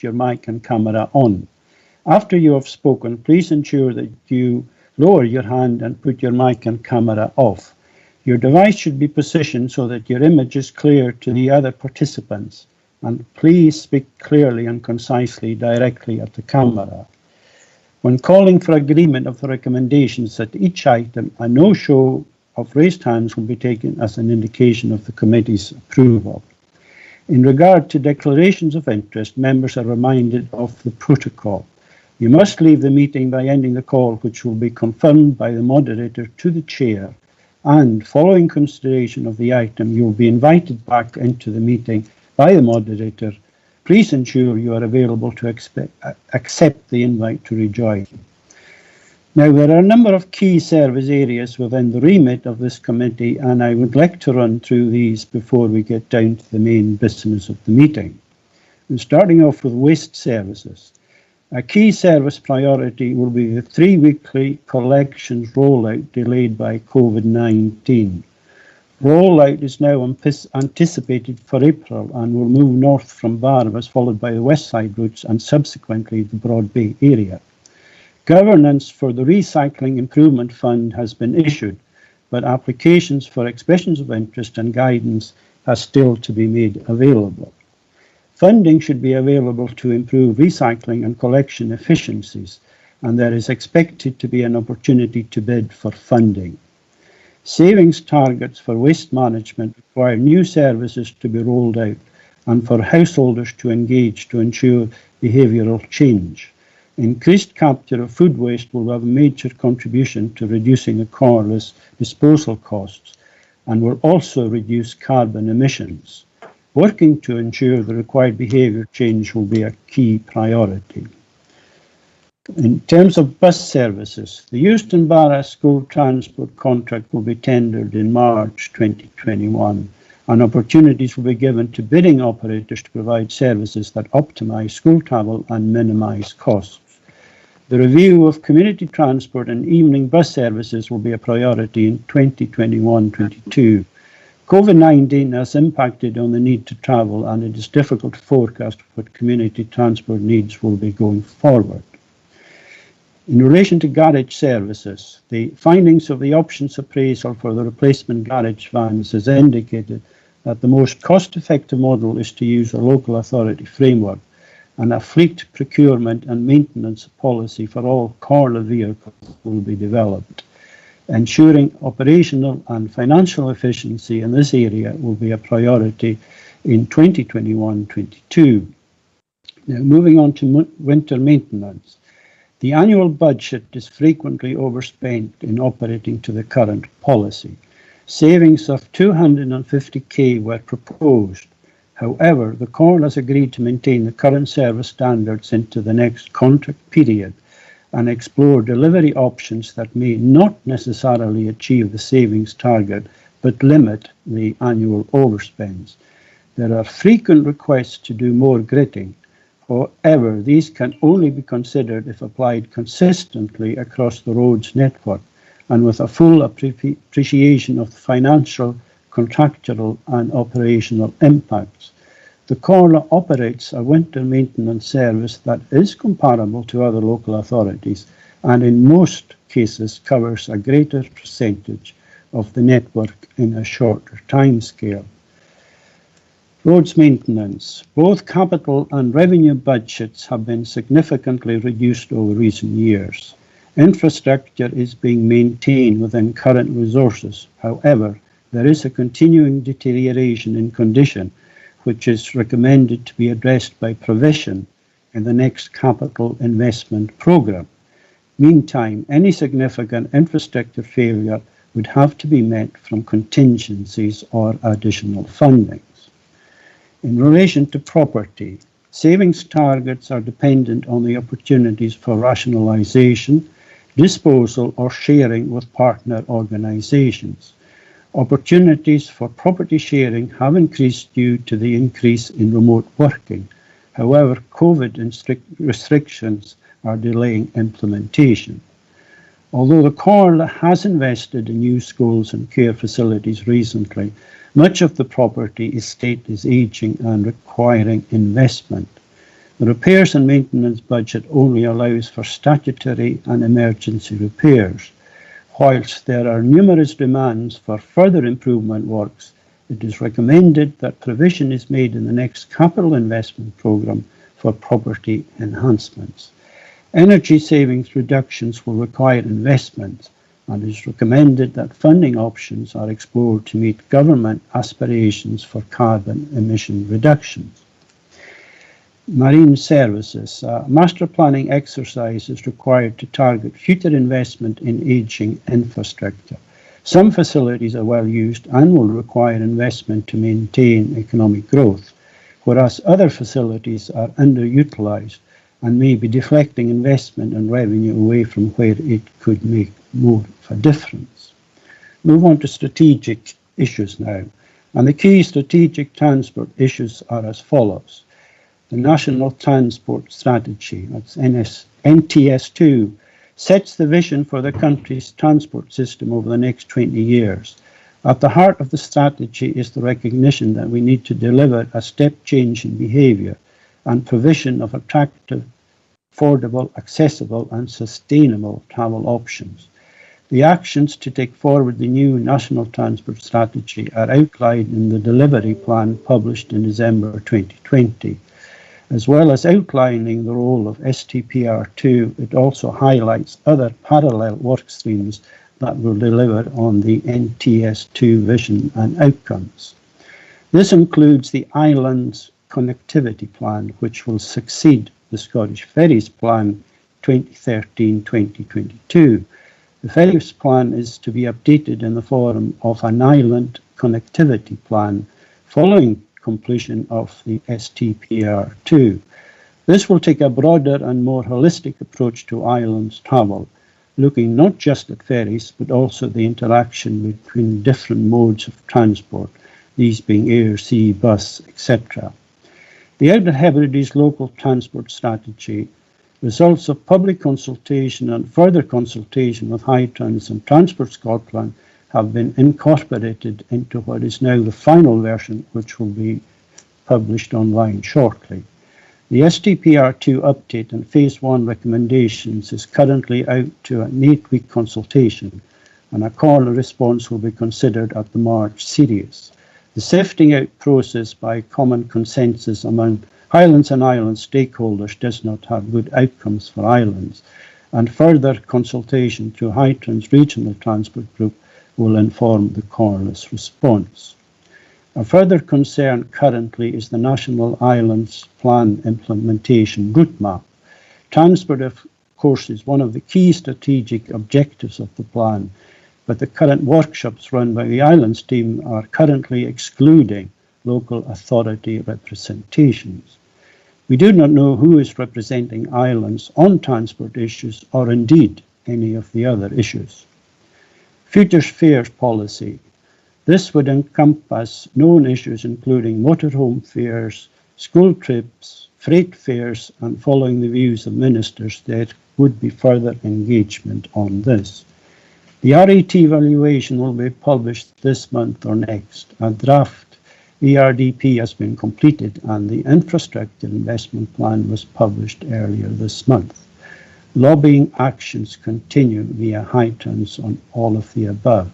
your mic and camera on. After you have spoken, please ensure that you lower your hand and put your mic and camera off. Your device should be positioned so that your image is clear to the other participants, and please speak clearly and concisely directly at the camera. When calling for agreement of the recommendations at each item, a no show of raised hands will be taken as an indication of the committee's approval. In regard to declarations of interest, members are reminded of the protocol. You must leave the meeting by ending the call, which will be confirmed by the moderator to the chair, and following consideration of the item, you will be invited back into the meeting by the moderator. Please ensure you are available to accept the invite to rejoin. Now, there are a number of key service areas within the remit of this committee, and I would like to run through these before we get down to the main business of the meeting. And starting off with waste services. A key service priority will be the 3 weekly collections rollout delayed by COVID-19. Rollout is now anticipated for April and will move north from Barvas, followed by the west side routes and subsequently the Broad Bay area. Governance for the Recycling Improvement Fund has been issued, but applications for expressions of interest and guidance are still to be made available. Funding should be available to improve recycling and collection efficiencies, and there is expected to be an opportunity to bid for funding. Savings targets for waste management require new services to be rolled out and for householders to engage to ensure behavioural change. Increased capture of food waste will have a major contribution to reducing the Comhairle's disposal costs and will also reduce carbon emissions. Working to ensure the required behaviour change will be a key priority. In terms of bus services, the Euston Barra School Transport contract will be tendered in March 2021, and opportunities will be given to bidding operators to provide services that optimise school travel and minimise costs. The review of community transport and evening bus services will be a priority in 2021-22. COVID-19 has impacted on the need to travel, and it is difficult to forecast what community transport needs will be going forward. In relation to garage services, the findings of the options appraisal for the replacement garage vans has indicated that the most cost-effective model is to use a local authority framework, and a fleet procurement and maintenance policy for all Comhairle vehicles will be developed. Ensuring operational and financial efficiency in this area will be a priority in 2021-22. Now, moving on to winter maintenance. The annual budget is frequently overspent in operating to the current policy. Savings of 250k were proposed. However, the Comhairle has agreed to maintain the current service standards into the next contract period and explore delivery options that may not necessarily achieve the savings target but limit the annual overspends. There are frequent requests to do more gritting. However, these can only be considered if applied consistently across the roads network and with a full appreciation of the financial, contractual and operational impacts. The Comhairle operates a winter maintenance service that is comparable to other local authorities and in most cases covers a greater percentage of the network in a shorter timescale. Roads maintenance. Both capital and revenue budgets have been significantly reduced over recent years. Infrastructure is being maintained within current resources. However, there is a continuing deterioration in condition, which is recommended to be addressed by provision in the next capital investment programme. Meantime, any significant infrastructure failure would have to be met from contingencies or additional fundings. In relation to property, savings targets are dependent on the opportunities for rationalisation, disposal or sharing with partner organisations. Opportunities for property sharing have increased due to the increase in remote working. However, COVID restrictions are delaying implementation. Although the Comhairle has invested in new schools and care facilities recently, much of the property estate is ageing and requiring investment. The repairs and maintenance budget only allows for statutory and emergency repairs. Whilst there are numerous demands for further improvement works, it is recommended that provision is made in the next capital investment programme for property enhancements. Energy savings reductions will require investment, and it is recommended that funding options are explored to meet government aspirations for carbon emission reductions. Marine services. Master planning exercise is required to target future investment in ageing infrastructure. Some facilities are well used and will require investment to maintain economic growth, whereas other facilities are underutilised and may be deflecting investment and revenue away from where it could make more of a difference. Move on to strategic issues now. And the key strategic transport issues are as follows. The National Transport Strategy, that's NTS2, sets the vision for the country's transport system over the next 20 years. At the heart of the strategy is the recognition that we need to deliver a step change in behaviour and provision of attractive, affordable, accessible and sustainable travel options. The actions to take forward the new National Transport Strategy are outlined in the delivery plan published in December 2020. As well as outlining the role of STPR2, it also highlights other parallel work streams that will deliver on the NTS2 vision and outcomes. This includes the Islands Connectivity Plan, which will succeed the Scottish Ferries Plan 2013-2022. The Ferries Plan is to be updated in the form of an Island Connectivity Plan following completion of the STPR2. This will take a broader and more holistic approach to islands travel, looking not just at ferries but also the interaction between different modes of transport, these being air, sea, bus, etc. The Outer Hebrides Local Transport Strategy, results of public consultation and further consultation with Hightrans and Transport Scotland have been incorporated into what is now the final version, which will be published online shortly. The STPR2 update and Phase 1 recommendations is currently out to an 8-week consultation, and a call and response will be considered at the March series. The sifting out process by common consensus among Highlands and Islands stakeholders does not have good outcomes for islands, and further consultation to Hightrans Regional Transport Group will inform the Corless response. A further concern currently is the National Islands Plan implementation route map. Transport, of course, is one of the key strategic objectives of the plan, but the current workshops run by the Islands team are currently excluding local authority representations. We do not know who is representing islands on transport issues or indeed any of the other issues. Future fares policy. This would encompass known issues including motorhome fares, school trips, freight fares, and following the views of ministers, there would be further engagement on this. The RET evaluation will be published this month or next. A draft ERDP has been completed and the infrastructure investment plan was published earlier this month. Lobbying actions continue via Hightrans on all of the above.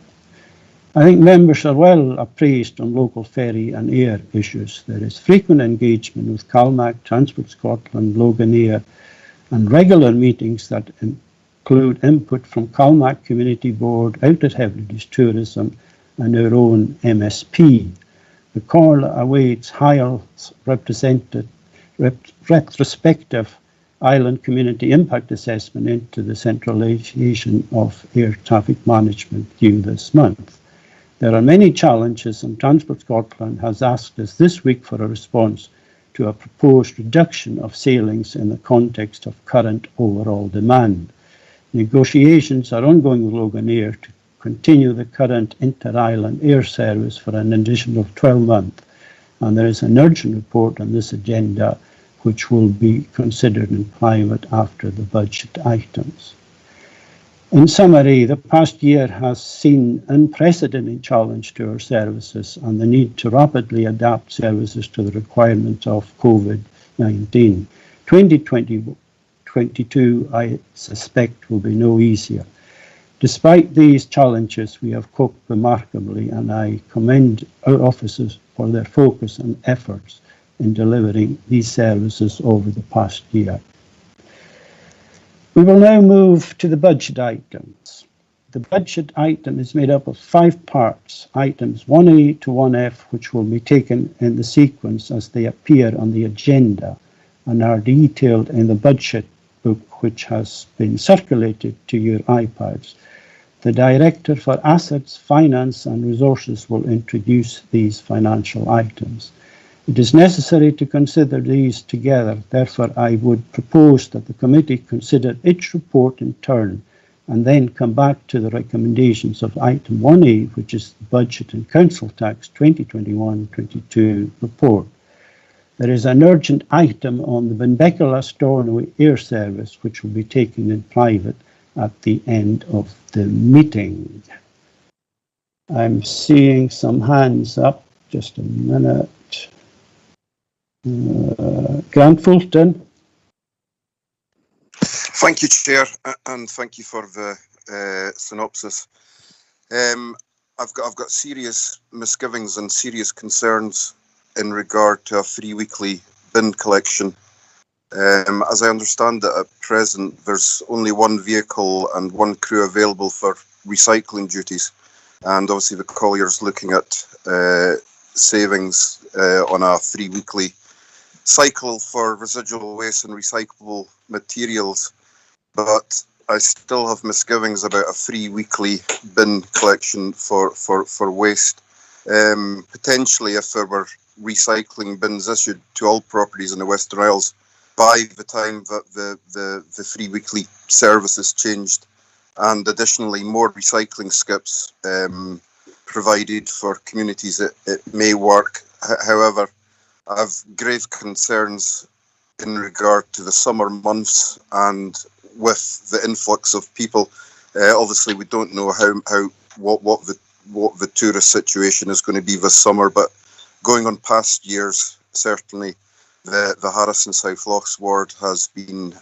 I think members are well appraised on local ferry and air issues. There is frequent engagement with CalMac, Transport Scotland, Loganair, and regular meetings that include input from CalMac Community Board, Outer Hebrides Tourism, and our own MSP. The call awaits Highle's retrospective Island Community Impact Assessment into the centralisation of air traffic management due this month. There are many challenges, and Transport Scotland has asked us this week for a response to a proposed reduction of sailings in the context of current overall demand. Negotiations are ongoing with Loganair to continue the current inter-island air service for an additional 12 months, and there is an urgent report on this agenda which will be considered in private after the budget items. In summary, the past year has seen unprecedented challenge to our services and the need to rapidly adapt services to the requirements of COVID-19. 2022, I suspect, will be no easier. Despite these challenges, we have coped remarkably, and I commend our officers for their focus and efforts in delivering these services over the past year. We will now move to the budget items. The budget item is made up of 5 parts, items 1A to 1F, which will be taken in the sequence as they appear on the agenda and are detailed in the budget book, which has been circulated to your iPads. The Director for Assets, Finance and Resources will introduce these financial items. It is necessary to consider these together. Therefore, I would propose that the committee consider each report in turn and then come back to the recommendations of item 1A, which is the Budget and Council Tax 2021-22 report. There is an urgent item on the Benbecula-Stornoway Air Service, which will be taken in private at the end of the meeting. I'm seeing some hands up. Just a minute. Grant Fulton. Thank you, Chair, and thank you for the synopsis. I've got serious misgivings and serious concerns in regard to a free weekly bin collection. As I understand it, at present, there's only one vehicle and one crew available for recycling duties, and obviously the collier's looking at savings on a 3 weekly cycle for residual waste and recyclable materials, but I still have misgivings about a 3 weekly bin collection for waste. Potentially, if there were recycling bins issued to all properties in the Western Isles by the time that the 3 weekly service is changed, and additionally more recycling skips provided for communities, it may work. However, I have grave concerns in regard to the summer months and with the influx of people. Obviously, we don't know what the tourist situation is going to be this summer, but going on past years, certainly the Harrison South Lochs ward has been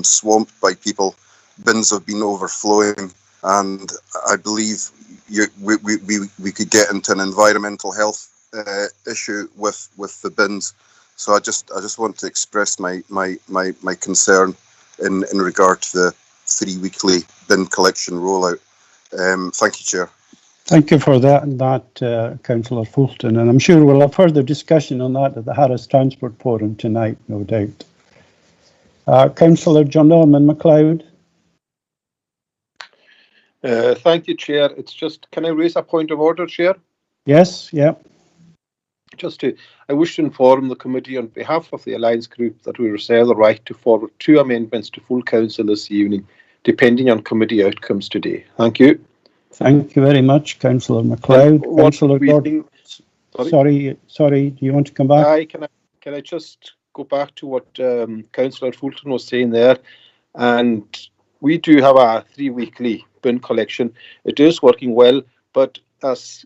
swamped by people. Bins have been overflowing, and I believe we could get into an environmental health issue with the bins. So I just want to express my concern in regard to the 3 weekly bin collection rollout. Thank you, Chair. Thank you for that, Councillor Fulton, and I'm sure we'll have further discussion on that at the Harris Transport Forum tonight, no doubt. Councillor John Norman MacLeod. Thank you, Chair. It's just, can I raise a point of order, Chair? Yes, yeah. I wish to inform the committee on behalf of the Alliance Group that we reserve the right to forward 2 amendments to full council this evening, depending on committee outcomes today. Thank you. Thank you very much, Councillor MacLeod. Councillor Gordon. Sorry, do you want to come back? Can I just go back to what Councillor Fulton was saying there? And we do have a 3 weekly bin collection. It is working well, but as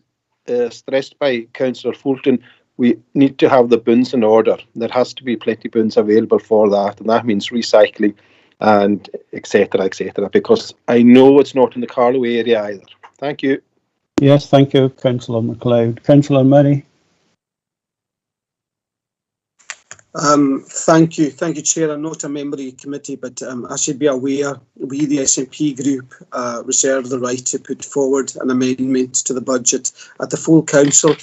stressed by Councillor Fulton, we need to have the bins in order. There has to be plenty of bins available for that, and that means recycling and etc., because I know it's not in the Carlow area either. Thank you. Yes, thank you, Councillor MacLeod. Councillor Murray. Thank you, Chair. I'm not a member of the committee, but I should be aware we, the SNP group, reserve the right to put forward an amendment to the budget at the full council,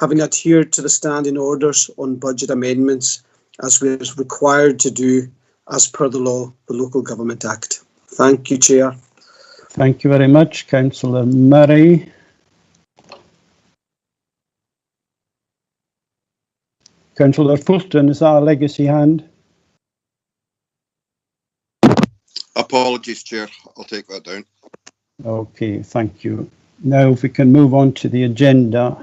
having adhered to the standing orders on budget amendments as we are required to do as per the law, the Local Government Act. Thank you, Chair. Thank you very much, Councillor Murray. Councillor Fulton, is that a legacy hand? Apologies, Chair. I'll take that down. Okay, thank you. Now, if we can move on to the agenda,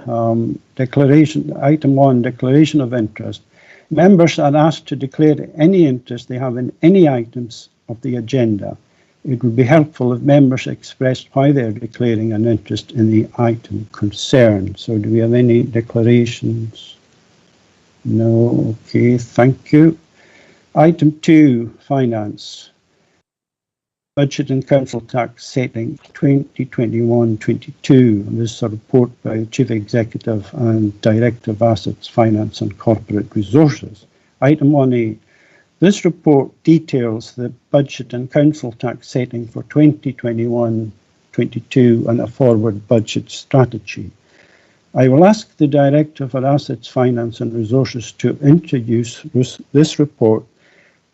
item 1, declaration of interest. Members are asked to declare any interest they have in any items of the agenda. It would be helpful if members expressed why they are declaring an interest in the item concerned. So do we have any declarations? No, okay, thank you. Item 2, Finance. Budget and Council Tax Setting 2021-22. This is a report by the Chief Executive and Director of Assets, Finance and Corporate Resources. Item 1A. This report details the budget and council tax setting for 2021-22 and a forward budget strategy. I will ask the Director for Assets, Finance and Resources to introduce this report,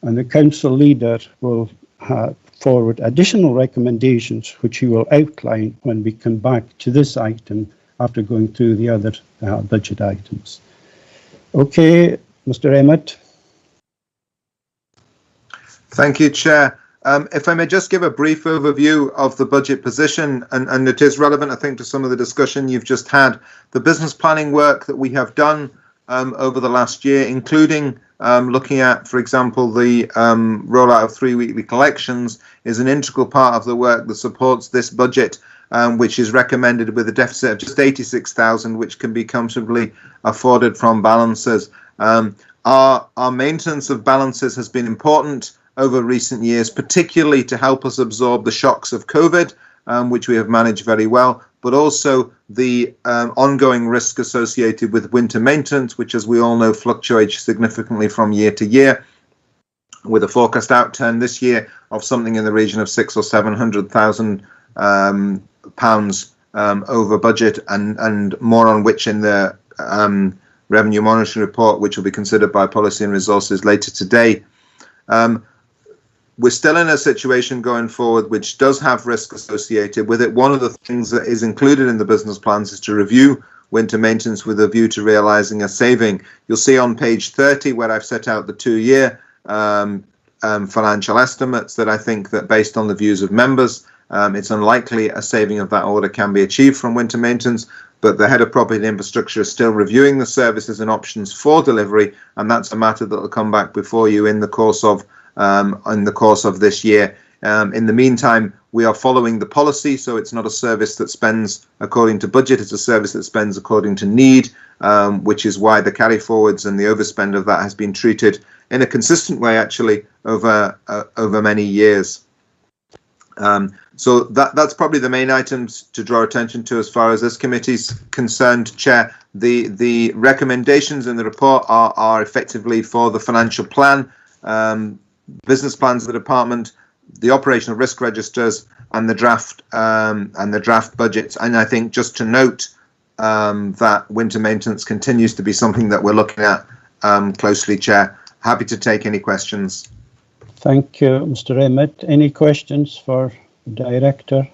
and the Council Leader will forward additional recommendations which he will outline when we come back to this item after going through the other budget items. Okay, Mr. Emmett. Thank you, Chair. If I may just give a brief overview of the budget position, and it is relevant, I think, to some of the discussion you've just had. The business planning work that we have done over the last year, including looking at, for example, the rollout of 3 weekly collections, is an integral part of the work that supports this budget, which is recommended with a deficit of just 86,000, which can be comfortably afforded from balances. Our maintenance of balances has been important over recent years, particularly to help us absorb the shocks of COVID, which we have managed very well, but also the ongoing risk associated with winter maintenance, which, as we all know, fluctuates significantly from year to year, with a forecast outturn this year of something in the region of £600,000 or £700,000 over budget, and more on which in the revenue monitoring report, which will be considered by Policy and Resources later today. We're still in a situation going forward which does have risk associated with it. One of the things that is included in the business plans is to review winter maintenance with a view to realising a saving. You'll see on page 30 where I've set out the 2-year financial estimates that I think that, based on the views of members, it's unlikely a saving of that order can be achieved from winter maintenance. But the Head of Property and Infrastructure is still reviewing the services and options for delivery, and that's a matter that will come back before you in the course of this year. In the meantime, we are following the policy, so it's not a service that spends according to budget, it's a service that spends according to need, which is why the carry forwards and the overspend of that has been treated in a consistent way, actually, over many years. So that's probably the main items to draw attention to as far as this committee's concerned, Chair. The recommendations in the report are effectively for the financial plan, business plans of the department, the operational risk registers, and the draft budgets. And I think just to note that winter maintenance continues to be something that we're looking at closely, Chair. Happy to take any questions. Thank you, Mr. Emmett. Any questions for the Director?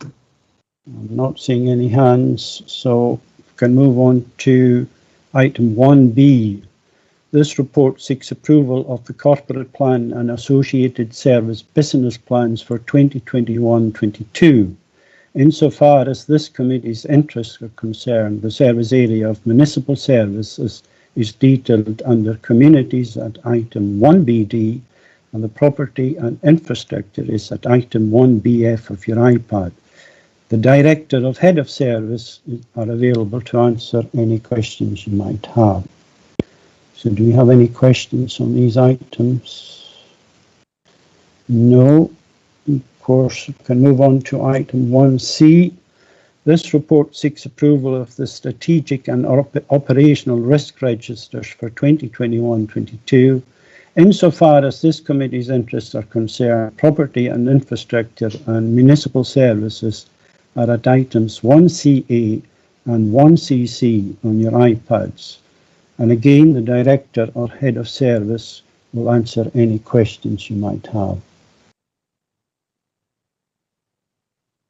I'm not seeing any hands, so we can move on to item 1B. This report seeks approval of the corporate plan and associated service business plans for 2021-22. Insofar as this committee's interests are concerned, the service area of municipal services is detailed under communities at item 1BD, and the property and infrastructure is at item 1BF of your iPad. The Director of Head of Service are available to answer any questions you might have. So do we have any questions on these items? No. Of course, we can move on to item 1C. This report seeks approval of the strategic and operational risk registers for 2021-22. Insofar as this committee's interests are concerned, property and infrastructure and municipal services are at items 1CA and 1CC on your iPads. And again, the Director or Head of Service will answer any questions you might have.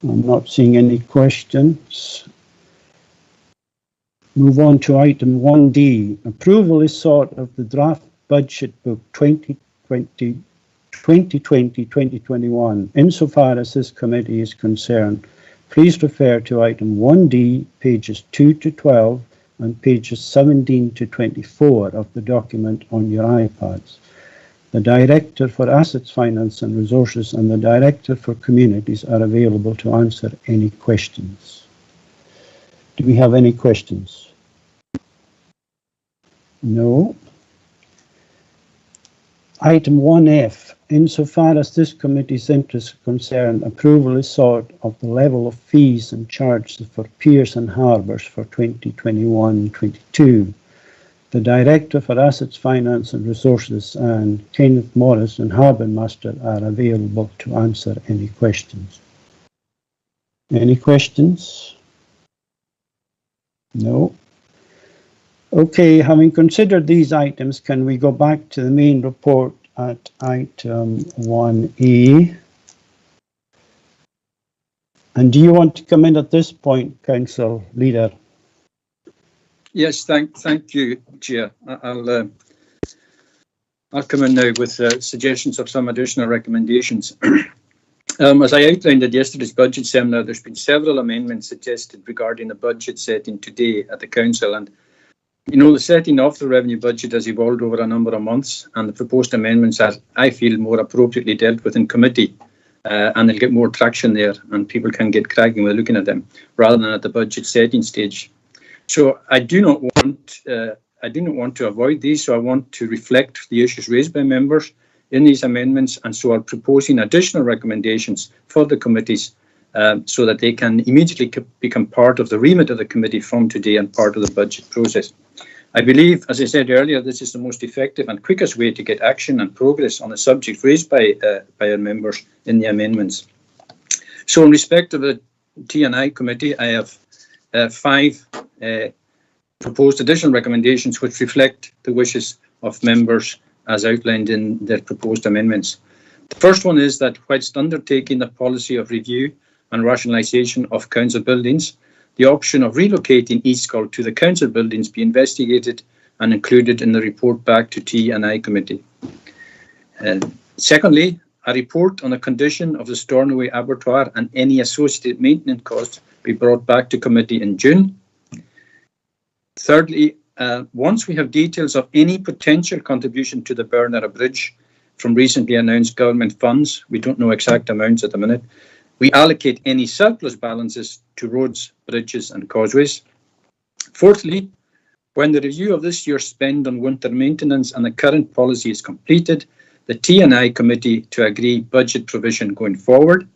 I'm not seeing any questions. Move on to item 1D. Approval is sought of the draft budget book 2020-2021. Insofar as this committee is concerned, please refer to item 1D, pages 2 to 12, and pages 17 to 24 of the document on your iPads. The Director for Assets, Finance and Resources and the Director for Communities are available to answer any questions. Do we have any questions? No. Item 1F. Insofar as this committee's interests are concerned, approval is sought of the level of fees and charges for piers and harbours for 2021-22. The Director for Assets, Finance and Resources and Kenneth Morris and Harbour Master are available to answer any questions. Any questions? No. Okay, having considered these items, can we go back to the main report at item 1A? And do you want to come in at this point, Council Leader? Yes, thank you, Chair. I'll come in now with suggestions of some additional recommendations. As I outlined at yesterday's budget seminar, there's been several amendments suggested regarding the budget setting today at the Council. And, you know, the setting of the revenue budget has evolved over a number of months, and the proposed amendments are, I feel, more appropriately dealt with in committee, and they'll get more traction there, and people can get cracking with looking at them, rather than at the budget setting stage. So I do not want to avoid these, so I want to reflect the issues raised by members in these amendments, and so I'm proposing additional recommendations for the committees so that they can immediately become part of the remit of the committee from today and part of the budget process. I believe, as I said earlier, this is the most effective and quickest way to get action and progress on the subject raised by our members in the amendments. So in respect of the T&I committee, I have 5 proposed additional recommendations which reflect the wishes of members as outlined in their proposed amendments. The first one is that whilst undertaking the policy of review and rationalisation of council buildings, the option of relocating Eastcall to the council buildings be investigated and included in the report back to T&I committee. Secondly, a report on the condition of the Stornoway abattoir and any associated maintenance costs be brought back to committee in June. Thirdly, once we have details of any potential contribution to the Bernera Bridge from recently announced government funds, we don't know exact amounts at the minute, we allocate any surplus balances to roads, bridges and causeways. Fourthly, when the review of this year's spend on winter maintenance and the current policy is completed, the T&I committee to agree budget provision going forward.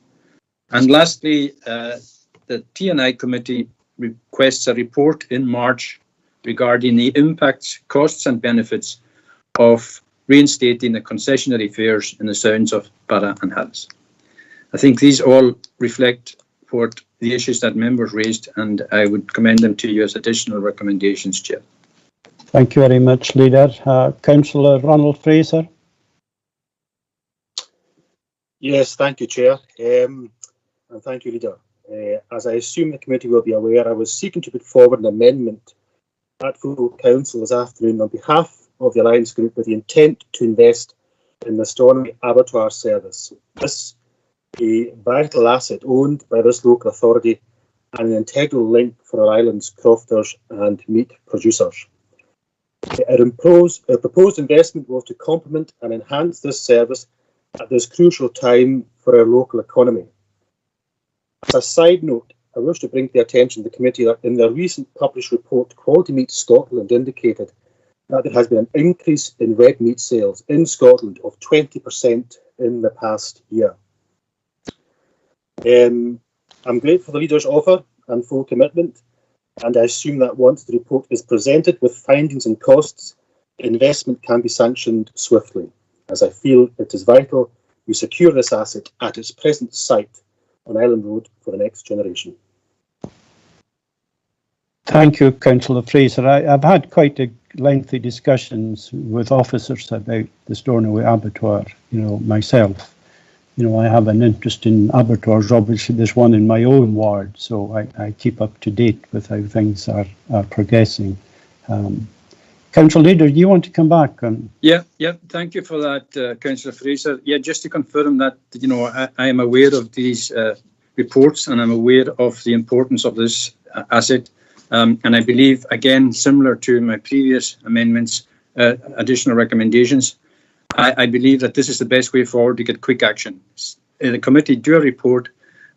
And lastly, the T&I committee requests a report in March regarding the impacts, costs and benefits of reinstating the concessionary fares in the Sounds of Barra and Harris. I think these all reflect what the issues that members raised, and I would commend them to you as additional recommendations, Chair. Thank you very much, Leader. Councillor Ronald Fraser. Yes, thank you, Chair, and thank you, Leader. As I assume the committee will be aware, I was seeking to put forward an amendment at full council this afternoon on behalf of the Alliance Group with the intent to invest in the Stornoway Abattoir service. This a vital asset owned by this local authority and an integral link for our island's crofters and meat producers. Our proposed investment was to complement and enhance this service at this crucial time for our local economy. As a side note, I wish to bring to the attention of the committee that in their recent published report, Quality Meat Scotland indicated that there has been an increase in red meat sales in Scotland of 20% in the past year. I'm grateful for the leader's offer and full commitment, and I assume that once the report is presented with findings and costs, investment can be sanctioned swiftly, as I feel it is vital we secure this asset at its present site on Island Road for the next generation. Thank you, Councillor Fraser. I've had quite a lengthy discussions with officers about the Stornoway abattoir, myself. I have an interest in abattoirs. Obviously, there's one in my own ward, so I keep up to date with how things are progressing. Councillor Leader, do you want to come back? Yeah, thank you for that, Councillor Fraser. Yeah, just to confirm that, I am aware of these reports and I'm aware of the importance of this asset. And I believe, again, similar to my previous amendments, additional recommendations, I believe that this is the best way forward to get quick action. The committee do a report.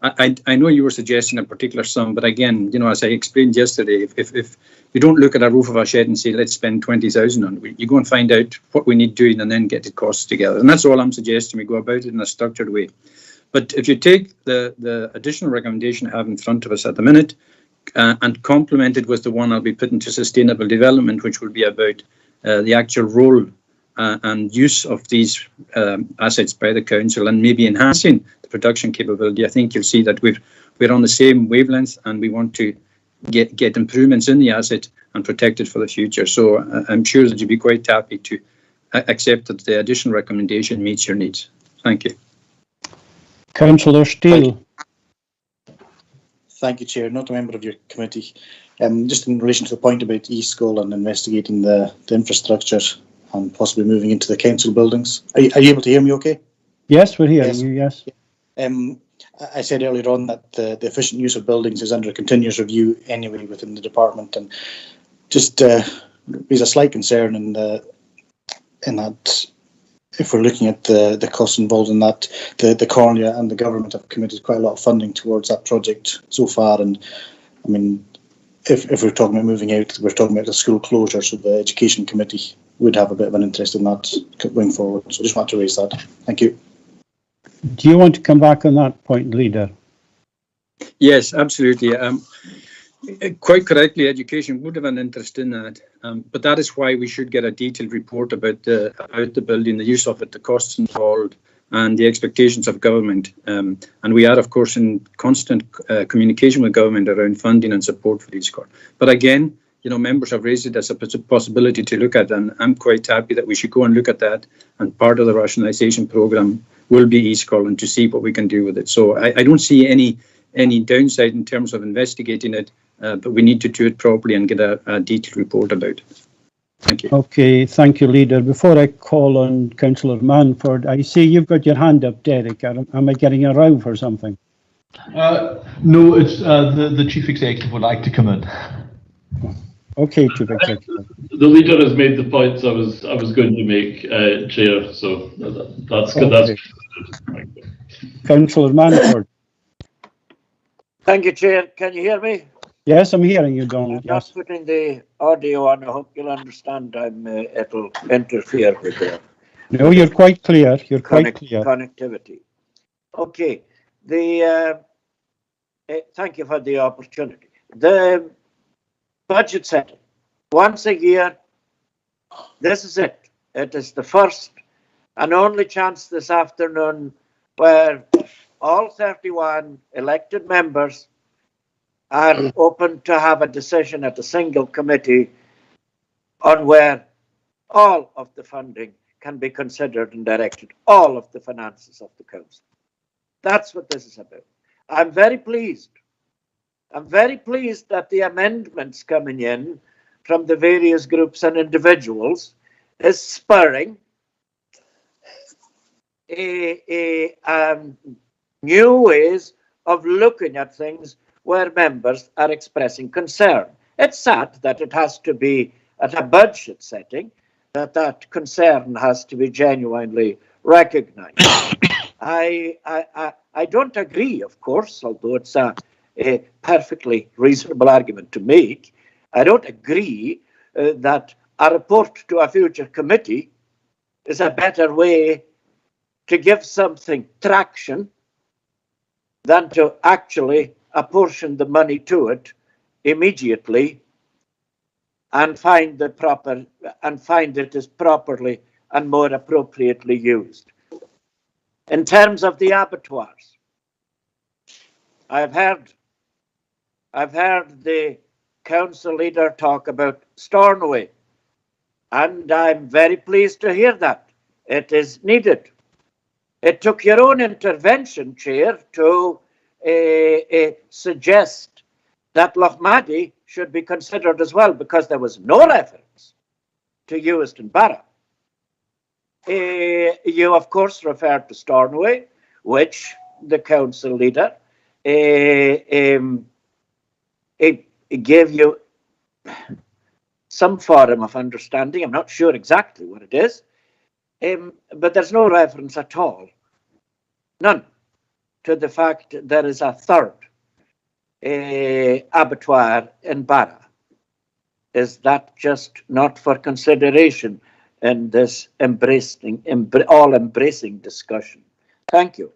I know you were suggesting a particular sum, but again, as I explained yesterday, if you don't look at a roof of a shed and say, let's spend 20,000 on it. You go and find out what we need doing and then get the costs together. And that's all I'm suggesting. We go about it in a structured way. But if you take the additional recommendation I have in front of us at the minute and complement it with the one I'll be putting to sustainable development, which will be about the actual role and use of these assets by the council and maybe enhancing the production capability, I think you'll see that we're on the same wavelength and we want to get improvements in the asset and protect it for the future. So I'm sure that you'll be quite happy to accept that the additional recommendation meets your needs. Thank you. Councillor Steele. Thank you, Chair. Not a member of your committee. Just in relation to the point about East-School and investigating the infrastructure and possibly moving into the council buildings. Are you able to hear me okay? Yes, we're hearing you, yes. I said earlier on that the efficient use of buildings is under continuous review anyway within the department, and just there's a slight concern in that if we're looking at the costs involved in that, the Cornea and the government have committed quite a lot of funding towards that project so far, and I mean, if we're talking about moving out, we're talking about the school closure, so the Education Committee would have a bit of an interest in that going forward. So I just want to raise that. Thank you. Do you want to come back on that point, Leader? Yes, absolutely. Quite correctly, education would have an interest in that, but that is why we should get a detailed report about the building, the use of it, the costs involved, and the expectations of government. And we are, of course, in constant communication with government around funding and support for these costs. But again, you know, members have raised it as a possibility to look at, and I'm quite happy that we should go and look at that. And part of the rationalisation programme will be East Scotland to see what we can do with it. So I don't see any downside in terms of investigating it, but we need to do it properly and get a detailed report about it. Thank you. Okay, thank you, Leader. Before I call on Councillor Manford, I see you've got your hand up, Derek. Am I getting a row for something? No, it's the Chief Executive would like to come in. Okay, Chief Executive. The Leader has made the points I was going to make, Chair, so that's good. Okay. That's good. Councillor Manford. Thank you, Chair. Can you hear me? Yes, I'm hearing you, Donald. I'm Yes. not putting the audio on. I hope you'll understand. It'll interfere with the No, you're quite clear. You're quite clear. Connectivity. Okay. Thank you for the opportunity. The budget setting. Once a year, this is it. It is the first and only chance this afternoon where all 31 elected members are open to have a decision at a single committee on where all of the funding can be considered and directed, all of the finances of the council. That's what this is about. I'm very pleased. I'm very pleased that the amendments coming in from the various groups and individuals is spurring new ways of looking at things where members are expressing concern. It's sad that it has to be at a budget setting, that concern has to be genuinely recognised. I don't agree, of course, although it's a perfectly reasonable argument to make. I don't agree that a report to a future committee is a better way to give something traction than to actually apportion the money to it immediately and find it is properly and more appropriately used. In terms of the abattoirs, I've heard the council leader talk about Stornoway, and I'm very pleased to hear that. It is needed. It took your own intervention, Chair, to suggest that Lochmaddy should be considered as well, because there was no reference to Euston Barra. You, of course, referred to Stornoway, which the council leader it gave you some form of understanding. I'm not sure exactly what it is, but there's no reference at all, none, to the fact there is a third abattoir in Barra. is that just not for consideration in this all-embracing discussion? Thank you.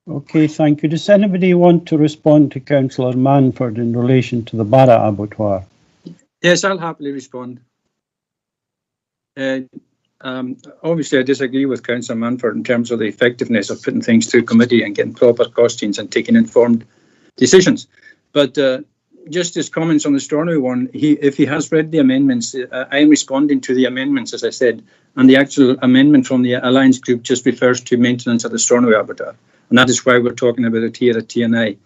Okay, thank you. Does anybody want to respond to Councillor Manford in relation to the Barra abattoir? Yes, I'll happily respond. Obviously, I disagree with Councillor Manford in terms of the effectiveness of putting things through committee and getting proper costings and taking informed decisions. But just his comments on the Stornoway one, if he has read the amendments, I am responding to the amendments, as I said, and the actual amendment from the Alliance Group just refers to maintenance of the Stornoway abattoir. And that is why we're talking about it here at TNI.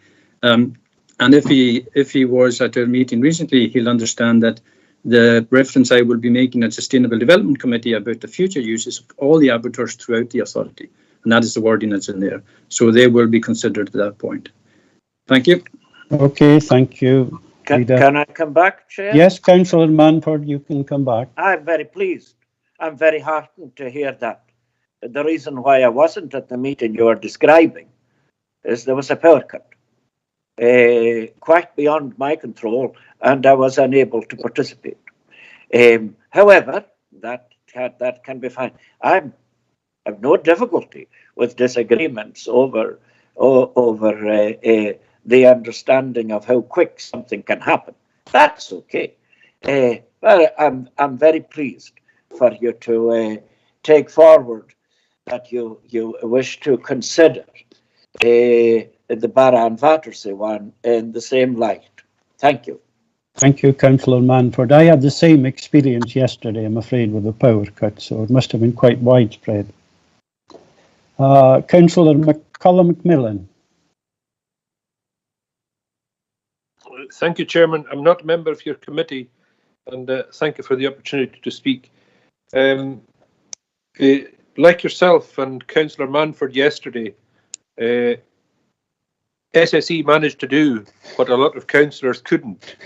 And if he was at our meeting recently, he'll understand that the reference I will be making at Sustainable Development Committee about the future uses of all the abattoirs throughout the authority. And that is the wording that's in there. So they will be considered at that point. Thank you. Okay, thank you. Can I come back, Chair? Yes, Councillor Manford, you can come back. I'm very pleased. I'm very heartened to hear that. The reason why I wasn't at the meeting you are describing is there was a power cut, quite beyond my control, and I was unable to participate. However, that can be fine. I have no difficulty with disagreements over the understanding of how quick something can happen. That's okay. But I'm very pleased for you to take forward that you wish to consider the Barra and Battersea one in the same light. Thank you. Thank you, Councillor Manford. I had the same experience yesterday, I'm afraid, with the power cut, so it must have been quite widespread. Councillor McCullough Macmillan. Thank you, Chairman. I'm not a member of your committee, and thank you for the opportunity to speak. Like yourself and Councillor Manford yesterday, SSE managed to do what a lot of councillors couldn't.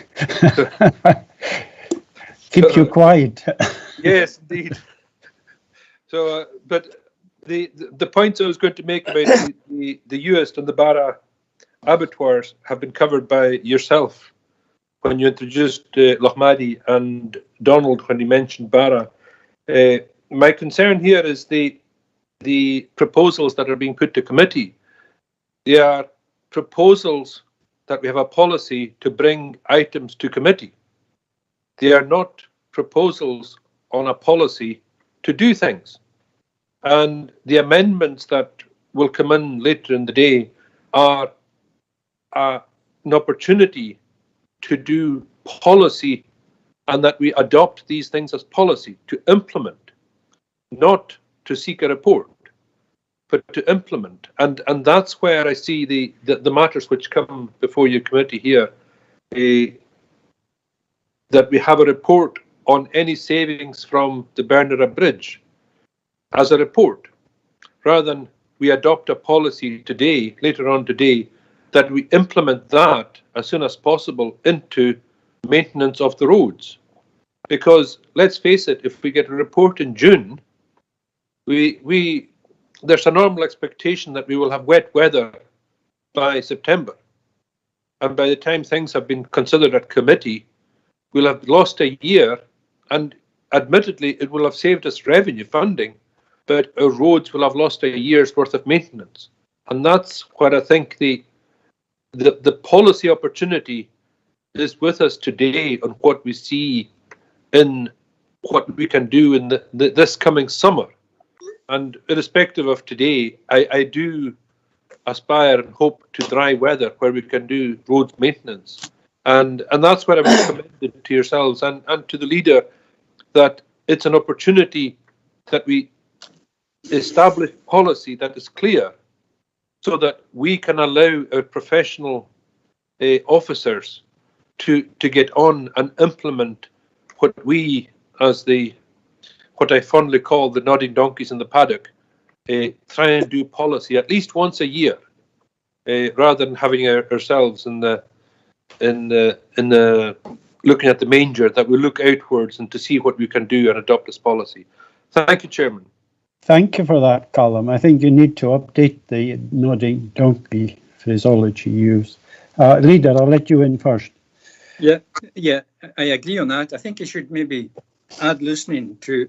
Keep you quiet. Yes, indeed. So, but the points I was going to make about the Uist and the Barra abattoirs have been covered by yourself when you introduced Lochmaddy and Donald when he mentioned Barra. My concern here is the proposals that are being put to committee. They are proposals that we have a policy to bring items to committee. They are not proposals on a policy to do things. And the amendments that will come in later in the day are an opportunity to do policy, and that we adopt these things as policy to implement, not to seek a report, but to implement. And that's where I see the matters which come before your committee here, that we have a report on any savings from the Bernera Bridge as a report, rather than we adopt a policy today, later on today, that we implement that as soon as possible into maintenance of the roads. Because let's face it, if we get a report in June, there's a normal expectation that we will have wet weather by September. And by the time things have been considered at committee, we'll have lost a year, and admittedly it will have saved us revenue funding, but our roads will have lost a year's worth of maintenance. And that's where I think the policy opportunity is with us today on what we see in what we can do in this coming summer. And irrespective of today, I do aspire and hope to dry weather where we can do road maintenance. And that's where I would commend it to yourselves and to the leader, that it's an opportunity that we establish policy that is clear, so that we can allow our professional officers to get on and implement what we, as what I fondly call the nodding donkeys in the paddock, try and do policy at least once a year, rather than having ourselves in the looking at the manger, that we look outwards and to see what we can do and adopt this policy. Thank you, Chairman. Thank you for that, Callum. I think you need to update the nodding donkey phraseology used. Leader, I'll let you in first. Yeah. I agree on that. I think you should maybe add listening to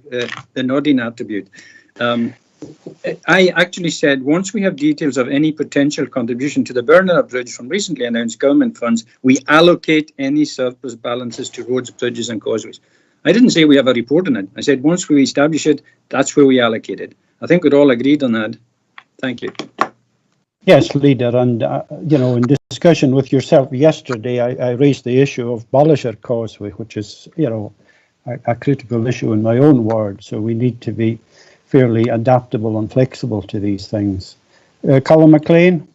the nodding attribute. I actually said once we have details of any potential contribution to the Burnham Bridge from recently announced government funds, we allocate any surplus balances to roads, bridges and causeways. I didn't say we have a report on it. I said once we establish it, that's where we allocate it. I think we're all agreed on that. Thank you. Yes, Leader, and in discussion with yourself yesterday, I raised the issue of Ballisher Causeway, which is, a critical issue in my own ward. So we need to be fairly adaptable and flexible to these things. Colin McLean.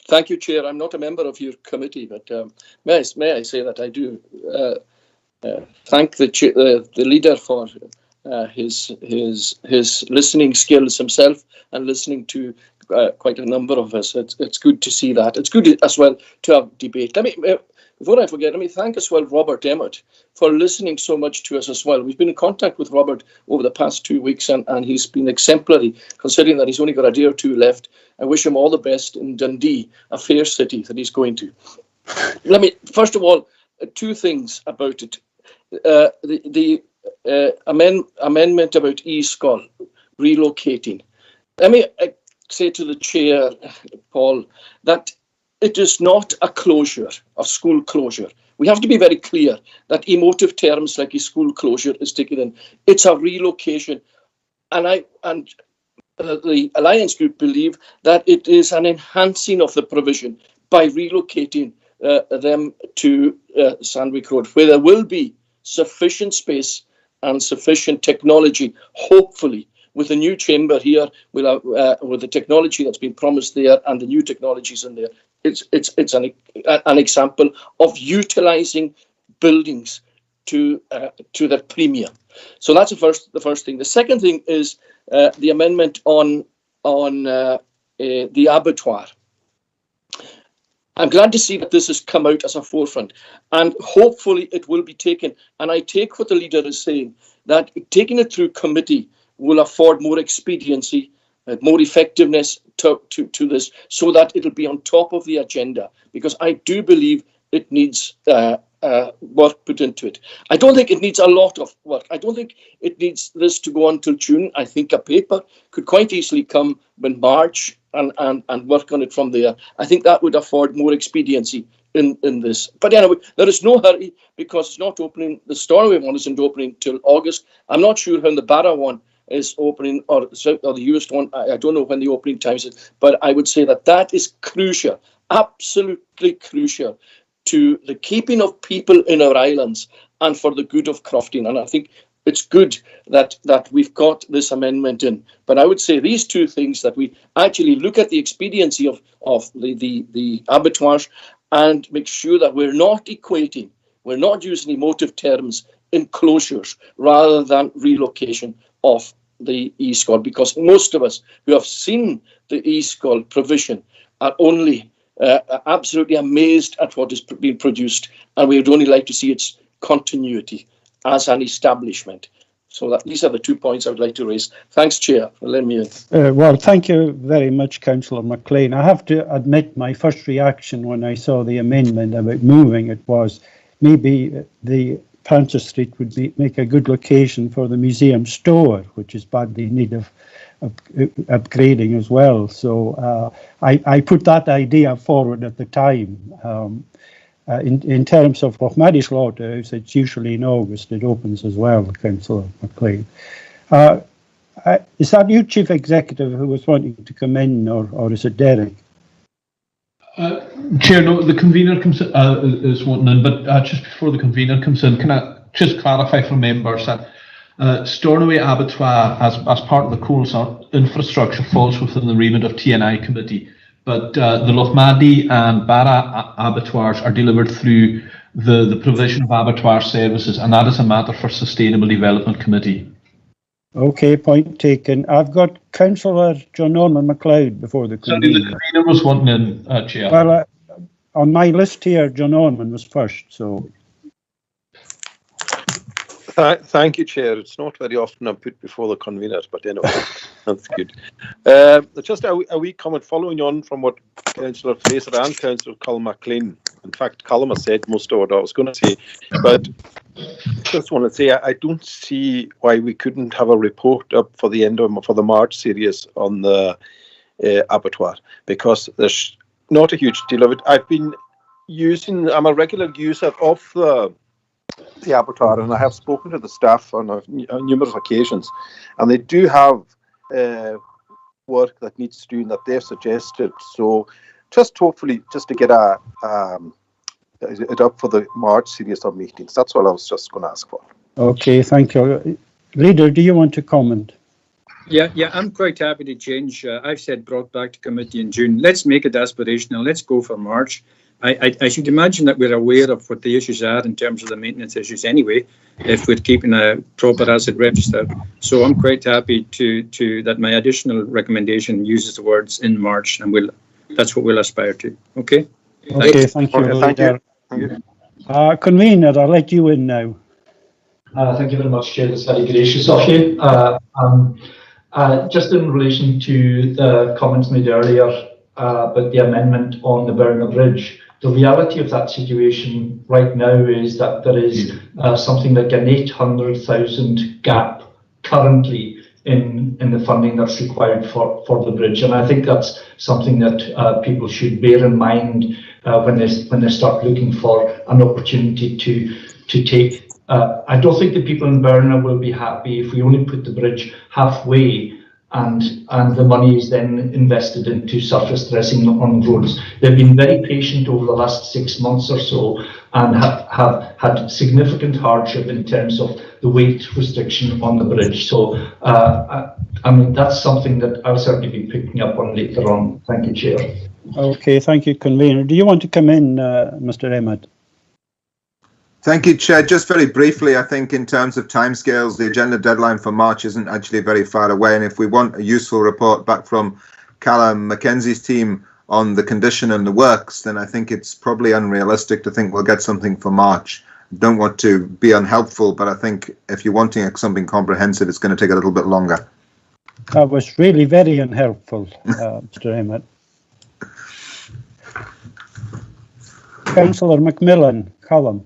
Thank you, Chair. I'm not a member of your committee, but may I say that I do thank the leader for his listening skills himself and listening to quite a number of us. It's good to see that. It's good as well to have debate. Before I forget, let me thank as well Robert Emmett for listening so much to us as well. We've been in contact with Robert over the past 2 weeks, and he's been exemplary, considering that he's only got a day or two left. I wish him all the best in Dundee, a fair city that he's going to. Let me, first of all, 2 things about it. The amendment about eSchool relocating. Let me say to the Chair, Paul, that it is not a closure, a school closure. We have to be very clear that emotive terms like a school closure is taken in. It's a relocation. And the Alliance Group believe that it is an enhancing of the provision by relocating them to Sandwich Road, where there will be sufficient space and sufficient technology, hopefully, with the new chamber here, with the technology that's been promised there and the new technologies in there. It's an example of utilising buildings to their premium. So that's the first thing. The second thing is the amendment on the abattoir. I'm glad to see that this has come out as a forefront, and hopefully it will be taken. And I take what the leader is saying, that taking it through committee will afford more expediency, more effectiveness to this, so that it'll be on top of the agenda, because I do believe it needs work put into it. I don't think it needs a lot of work. I don't think it needs this to go on till June. I think a paper could quite easily come in March and work on it from there. I think that would afford more expediency in this. But anyway, there is no hurry, because it's not opening. The Stornoway one isn't opening till August. I'm not sure when the Barra one is opening, or the Uist one. I don't know when the opening times is, but I would say that is crucial, absolutely crucial to the keeping of people in our islands and for the good of crofting. And I think it's good that we've got this amendment in. But I would say these 2 things, that we actually look at the expediency of the abattoirs and make sure that we're not equating, we're not using emotive terms in closures rather than relocation of the eSchool, because most of us who have seen the eSchool provision are only absolutely amazed at what is being produced, and we would only like to see its continuity as an establishment. So these are the 2 points I would like to raise. Thanks, Chair, for letting me in. Well, thank you very much, Councillor McLean. I have to admit, my first reaction when I saw the amendment about moving it was maybe the Francis Street would make a good location for the museum store, which is badly in need of upgrading as well. So I put that idea forward at the time. In terms of Maddie's Slaughterhouse, it's usually in August. It opens as well, Councillor McLean. Is that you, Chief Executive, who was wanting to come in, or is it Derek? Chair, no, the convener is wanting in, but just before the convener comes in, can I just clarify for members that Stornoway Abattoir, as part of the coals infrastructure, falls within the remit of TNI committee, but the Lochmaddy and Barra abattoirs are delivered through the provision of abattoir services, and that is a matter for Sustainable Development Committee. Okay, point taken. I've got Councillor John Norman MacLeod before the convener. Sorry, the convener was wanting in, Chair. Well, on my list here, John Norman was first, so. Thank you, Chair. It's not very often I'm put before the conveners, but anyway, that's good. Just a wee comment following on from what Councillor Fraser and Councillor Colin McLean In fact, Callum has said most of what I was going to say. But just want to say I don't see why we couldn't have a report up for the March series on the abattoir, because there's not a huge deal of it. I'm a regular user of the abattoir, and I have spoken to the staff on numerous occasions, and they do have work that needs to do that they've suggested. So just hopefully just to get it up for the March series of meetings. That's all I was just going to ask for. Okay, thank you. Leader, do you want to comment? Yeah, I'm quite happy to change. I've said brought back to committee in June. Let's make it aspirational. Let's go for March. I should imagine that we're aware of what the issues are in terms of the maintenance issues anyway, if we're keeping a proper asset register. So I'm quite happy to that my additional recommendation uses the words in March, and that's what we'll aspire to. Okay? Okay, thank you. Thank you. Convener, I'll let you in now. Thank you very much, Chair. That's very gracious of you. Just in relation to the comments made earlier about the amendment on the Burner Bridge, the reality of that situation right now is that there is something like an 800,000 gap currently in the funding that's required for the bridge, and I think that's something that people should bear in mind when they start looking for an opportunity to take. I don't think the people in Burner will be happy if we only put the bridge halfway and the money is then invested into surface dressing on roads. They've been very patient over the last 6 months or so and have had significant hardship in terms of the weight restriction on the bridge. So, I mean, that's something that I'll certainly be picking up on later on. Thank you, Chair. Okay, thank you, Convener. Do you want to come in, Mr. Emmett? Thank you, Chair. Just very briefly, I think in terms of timescales, the agenda deadline for March isn't actually very far away. And if we want a useful report back from Callum Mackenzie's team on the condition and the works, then I think it's probably unrealistic to think we'll get something for March. Don't want to be unhelpful, but I think if you're wanting something comprehensive, it's going to take a little bit longer. That was really very unhelpful, Mr. Emmett. Councillor Macmillan, Callum.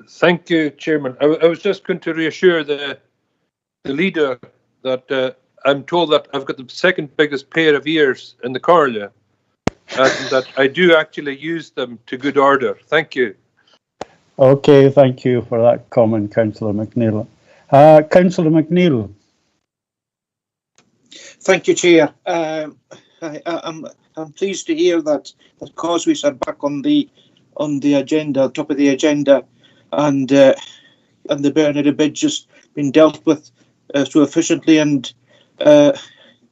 Thank you, Chairman. I was just going to reassure the leader that I'm told that I've got the second biggest pair of ears in the Comhairle, and that I do actually use them to good order. Thank you. Okay, thank you for that comment, Councillor McNeill. Councillor McNeill. Thank you, Chair. I'm pleased to hear that the causeways are back on the agenda, top of the agenda, and the Burner Bridge has been dealt with so efficiently, and the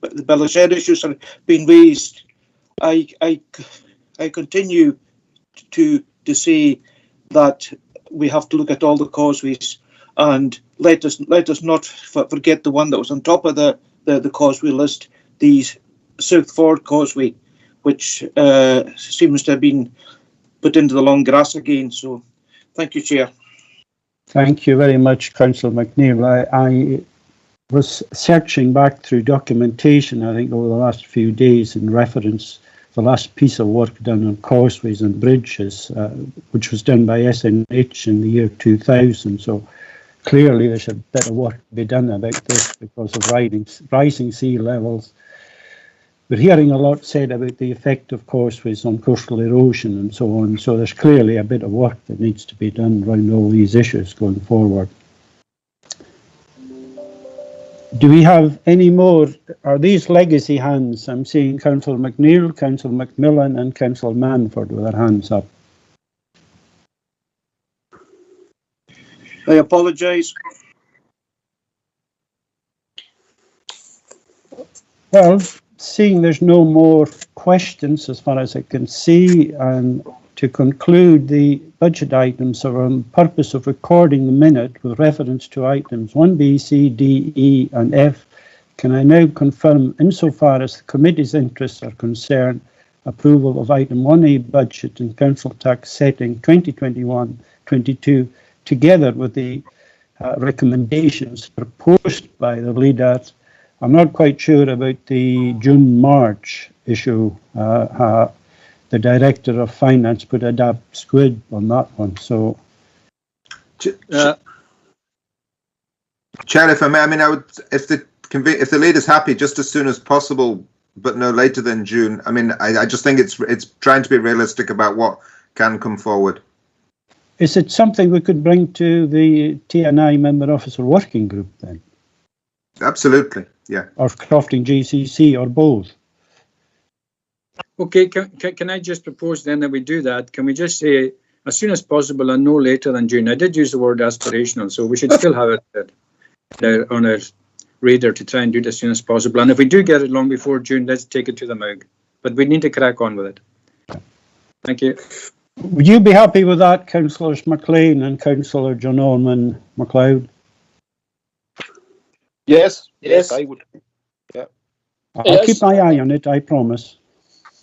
Belisher issues are being raised. I continue to say that we have to look at all the causeways, and let us not forget the one that was on top of the causeway list, the South Ford Causeway, which seems to have been put into the long grass again. So, thank you, Chair. Thank you very much, Councillor McNeill. I was searching back through documentation, I think, over the last few days in reference the last piece of work done on causeways and bridges, which was done by SNH in the year 2000. So clearly there's a bit of work to be done about this because of rising sea levels. We're hearing a lot said about the effect of causeways on coastal erosion and so on. So there's clearly a bit of work that needs to be done around all these issues going forward. Do we have any more? Are these legacy hands? I'm seeing Councillor McNeill, Councillor Macmillan and Councillor Manford with their hands up. I apologise. Well, seeing there's no more questions as far as I can see, and to conclude, the budget items are on purpose of recording the minute with reference to items 1B, C, D, E and F. Can I now confirm, insofar as the committee's interests are concerned, approval of item 1A budget and council tax setting 2021-22 together with the recommendations proposed by the leader I'm not quite sure about the June-March issue. The Director of Finance put a dab squid on that one, so... Chair, if I may, I mean, I would, if the leader's happy, just as soon as possible, but no later than June. I mean, I just think it's trying to be realistic about what can come forward. Is it something we could bring to the TNI Member Officer Working Group then? Absolutely, yeah. Or crafting GCC, or both? Okay, can I just propose then that we do that? Can we just say as soon as possible and no later than June? I did use the word aspirational, so we should still have it on our radar to try and do it as soon as possible. And if we do get it long before June, let's take it to the MOG. But we need to crack on with it. Thank you. Would you be happy with that, Councillors McLean and Councillor John Orman MacLeod? Yes, I would. Yeah. I'll keep my eye on it, I promise.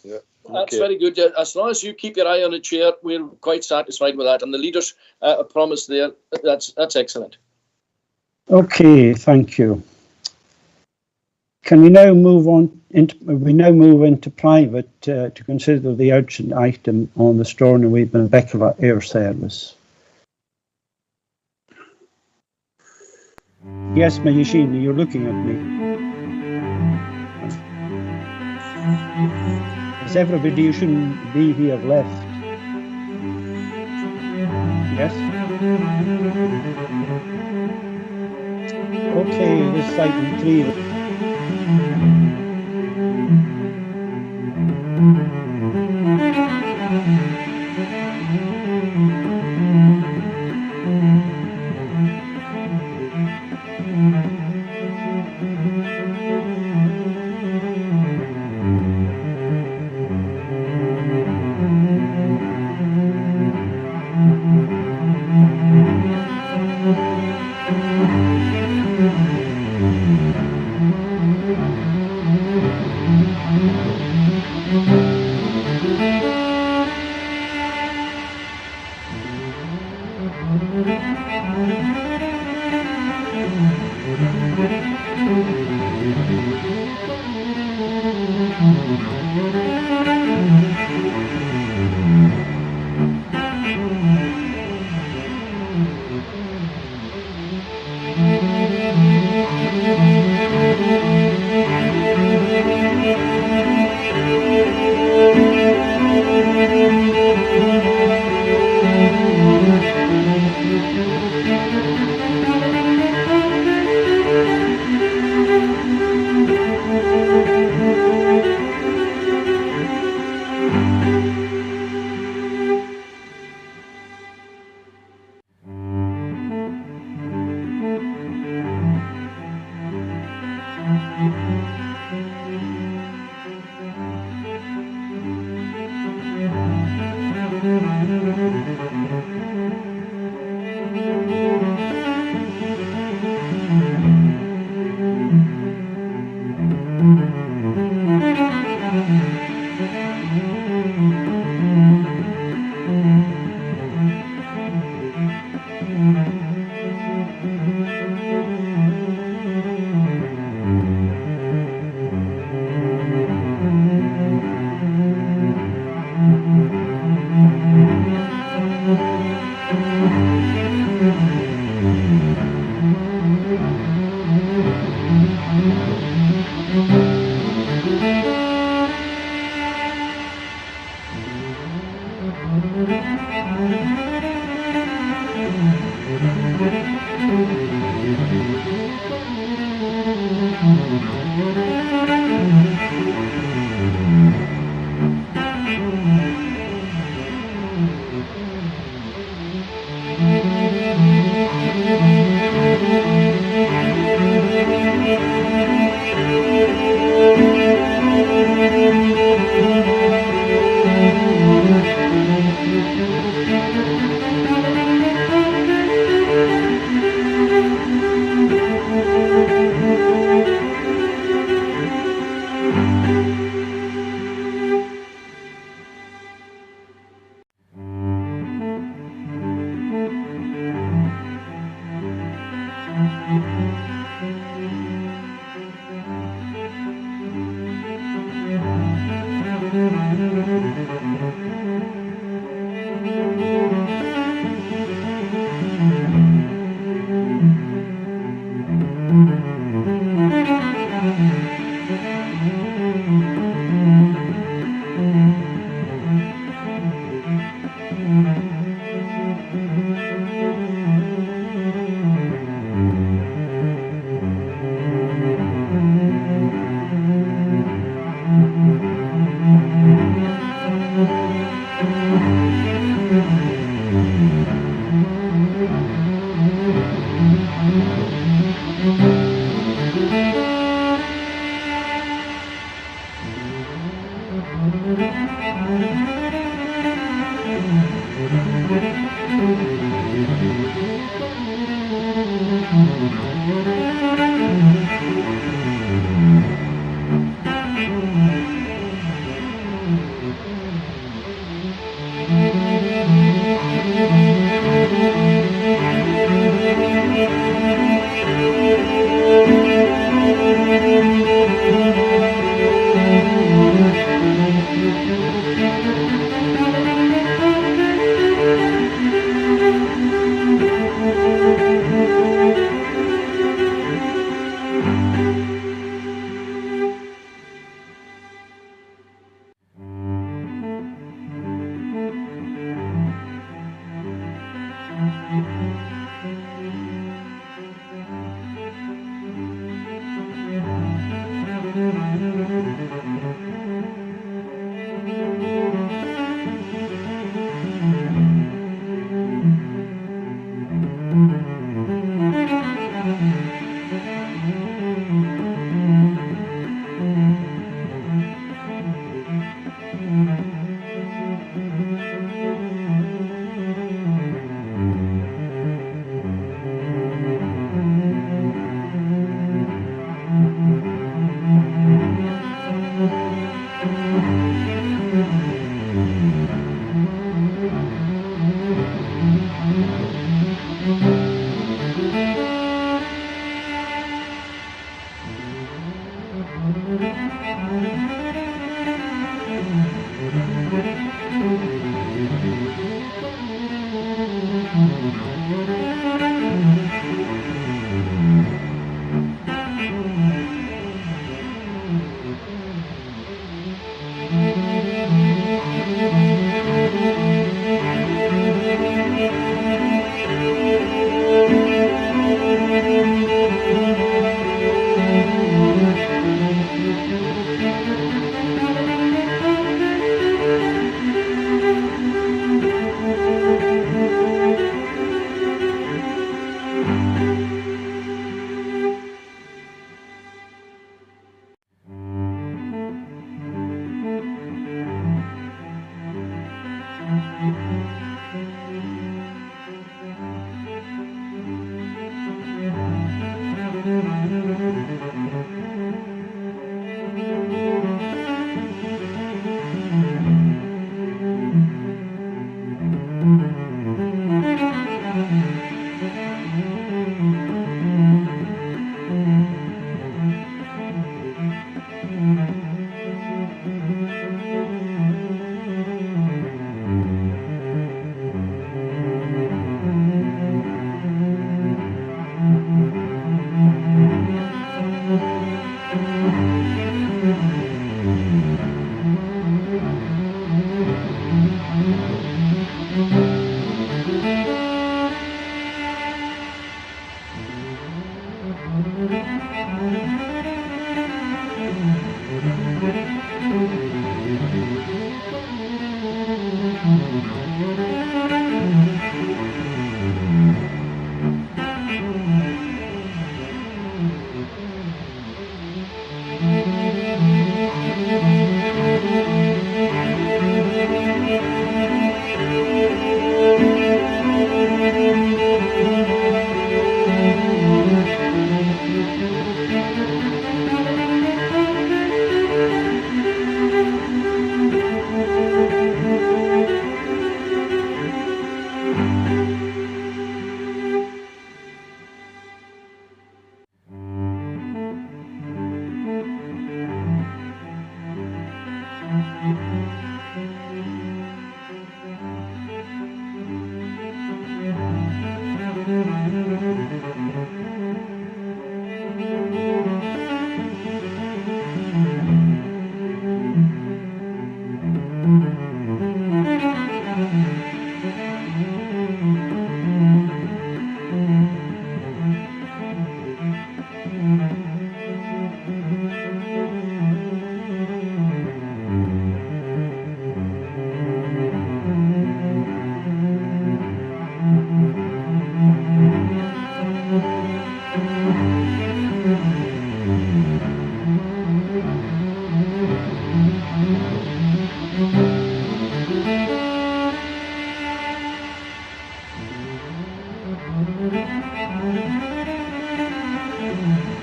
Yeah. That's very good. As long as you keep your eye on it, Chair, we're quite satisfied with that. And the leaders promise there, that's excellent. Okay, thank you. Can we now move on into private to consider the urgent item on the Stornoway Benbecula Air Service? Yes, Mayashini, you're looking at me. Is everybody who shouldn't be here left? Yes? Okay, this is item 3.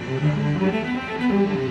Thank you.